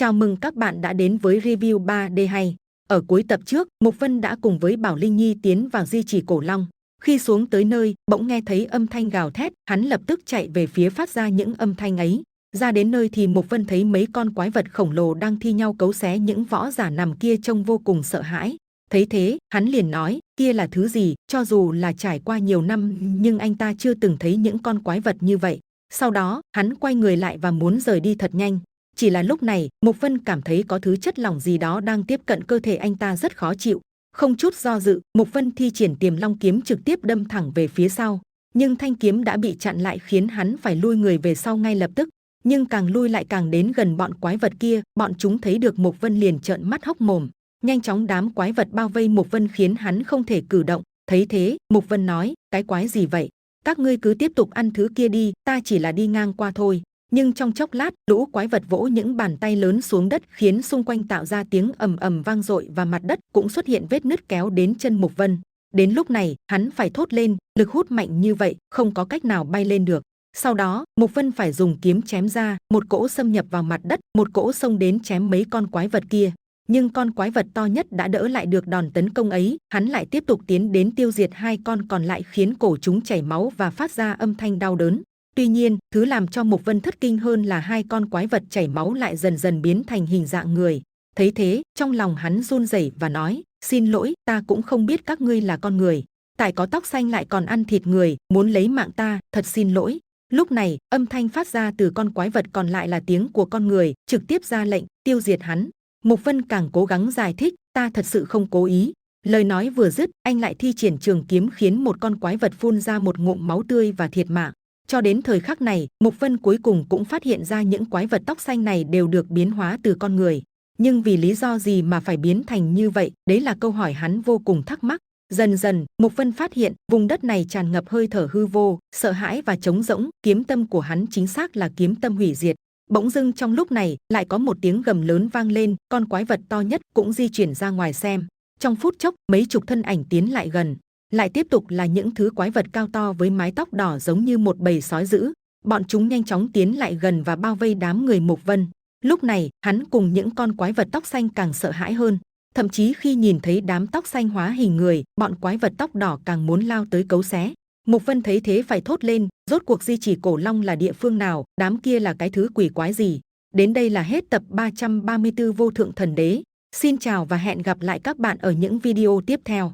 Chào mừng các bạn đã đến với review 3D hay. Ở cuối tập trước, Mục Vân đã cùng với Bảo Linh Nhi tiến vào di chỉ Cổ Long. Khi xuống tới nơi, bỗng nghe thấy âm thanh gào thét, hắn lập tức chạy về phía phát ra những âm thanh ấy. Ra đến nơi thì Mục Vân thấy mấy con quái vật khổng lồ đang thi nhau cấu xé những võ giả nằm kia trông vô cùng sợ hãi. Thấy thế, hắn liền nói, kia là thứ gì, cho dù là trải qua nhiều năm nhưng anh ta chưa từng thấy những con quái vật như vậy. Sau đó, hắn quay người lại và muốn rời đi thật nhanh. Chỉ là lúc này, Mục Vân cảm thấy có thứ chất lỏng gì đó đang tiếp cận cơ thể anh ta rất khó chịu. Không chút do dự, Mục Vân thi triển Tiềm Long kiếm trực tiếp đâm thẳng về phía sau. Nhưng thanh kiếm đã bị chặn lại khiến hắn phải lui người về sau ngay lập tức. Nhưng càng lui lại càng đến gần bọn quái vật kia, bọn chúng thấy được Mục Vân liền trợn mắt hốc mồm. Nhanh chóng đám quái vật bao vây Mục Vân khiến hắn không thể cử động. Thấy thế, Mục Vân nói, cái quái gì vậy? Các ngươi cứ tiếp tục ăn thứ kia đi, ta chỉ là đi ngang qua thôi. Nhưng trong chốc lát, lũ quái vật vỗ những bàn tay lớn xuống đất khiến xung quanh tạo ra tiếng ầm ầm vang dội và mặt đất cũng xuất hiện vết nứt kéo đến chân Mục Vân. Đến lúc này, hắn phải thốt lên, lực hút mạnh như vậy, không có cách nào bay lên được. Sau đó, Mục Vân phải dùng kiếm chém ra, một cỗ xâm nhập vào mặt đất, một cỗ xông đến chém mấy con quái vật kia. Nhưng con quái vật to nhất đã đỡ lại được đòn tấn công ấy, hắn lại tiếp tục tiến đến tiêu diệt hai con còn lại khiến cổ chúng chảy máu và phát ra âm thanh đau đớn. Tuy nhiên, thứ làm cho Mục Vân thất kinh hơn là hai con quái vật chảy máu lại dần dần biến thành hình dạng người. Thấy thế, trong lòng hắn run rẩy và nói, xin lỗi, ta cũng không biết các ngươi là con người. Tại có tóc xanh lại còn ăn thịt người, muốn lấy mạng ta, thật xin lỗi. Lúc này, âm thanh phát ra từ con quái vật còn lại là tiếng của con người, trực tiếp ra lệnh, tiêu diệt hắn. Mục Vân càng cố gắng giải thích, ta thật sự không cố ý. Lời nói vừa dứt, anh lại thi triển trường kiếm khiến một con quái vật phun ra một ngụm máu tươi và thiệt mạng. Cho đến thời khắc này, Mục Vân cuối cùng cũng phát hiện ra những quái vật tóc xanh này đều được biến hóa từ con người. Nhưng vì lý do gì mà phải biến thành như vậy, đấy là câu hỏi hắn vô cùng thắc mắc. Dần dần, Mục Vân phát hiện vùng đất này tràn ngập hơi thở hư vô, sợ hãi và trống rỗng. Kiếm tâm của hắn chính xác là kiếm tâm hủy diệt. Bỗng dưng trong lúc này, lại có một tiếng gầm lớn vang lên, con quái vật to nhất cũng di chuyển ra ngoài xem. Trong phút chốc, mấy chục thân ảnh tiến lại gần. Lại tiếp tục là những thứ quái vật cao to với mái tóc đỏ giống như một bầy sói dữ. Bọn chúng nhanh chóng tiến lại gần và bao vây đám người Mục Vân. Lúc này, hắn cùng những con quái vật tóc xanh càng sợ hãi hơn. Thậm chí khi nhìn thấy đám tóc xanh hóa hình người, bọn quái vật tóc đỏ càng muốn lao tới cấu xé. Mục Vân thấy thế phải thốt lên, rốt cuộc di chỉ Cổ Long là địa phương nào, đám kia là cái thứ quỷ quái gì. Đến đây là hết tập 334 Vô Thượng Thần Đế. Xin chào và hẹn gặp lại các bạn ở những video tiếp theo.